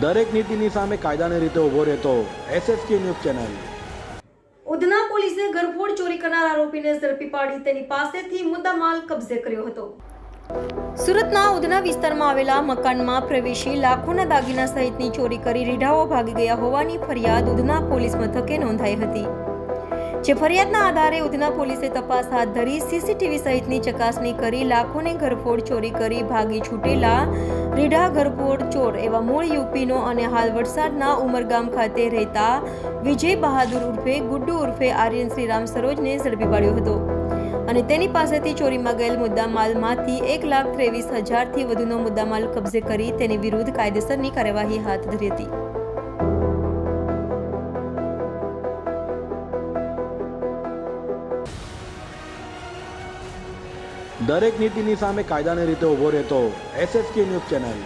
દરેક નીતિની સામે કાયદાની રીતે ઊભો રહેતો એસએસકે ન્યૂઝ ચેનલ। ઉધના પોલીસે ઘરફોડ ચોરી કરનાર આરોપીને ઝડપી પાડી તેની પાસેથી મુદ્દામાલ કબજે કર્યો હતો। સુરતના ઉધના વિસ્તારમાં આવેલા મકાનમાં પ્રવેશી લાખોના દાગીના સહિતની ચોરી કરી રીઢાઓ ભાગી ગયા હોવાની ફરિયાદ ઉધના પોલીસ મથકે નોંધાઈ હતી। જે ફરિયાદના આધારે ઉધના પોલીસે તપાસ હાથ ધરી સીસીટીવી સહિતની ચકાસણી કરી લાખોની ઘરફોડ ચોરી કરી ભાગી છૂટેલા રીઢા ઘરફોડ ચોર એવા મૂળ યુપીનો અને હાલ વલસાડના ઉમરગામ ખાતે રહેતા વિજય બહાદુર ઉર્ફે ગુડ્ડુ ઉર્ફે આર્યન શ્રીરામ સરોજને ઝડપી પાડ્યો હતો અને તેની પાસેથી ચોરીમાં ગયેલ મુદ્દામાલમાંથી 1,23,000થી વધુનો મુદ્દામાલ કબજે કરી તેની વિરુદ્ધ કાયદેસરની કાર્યવાહી હાથ ધરી હતી। દરેક નીતિની સામે કાયદાની રીતે ઊભો રહેતો એસએસકે ન્યૂઝ ચેનલ।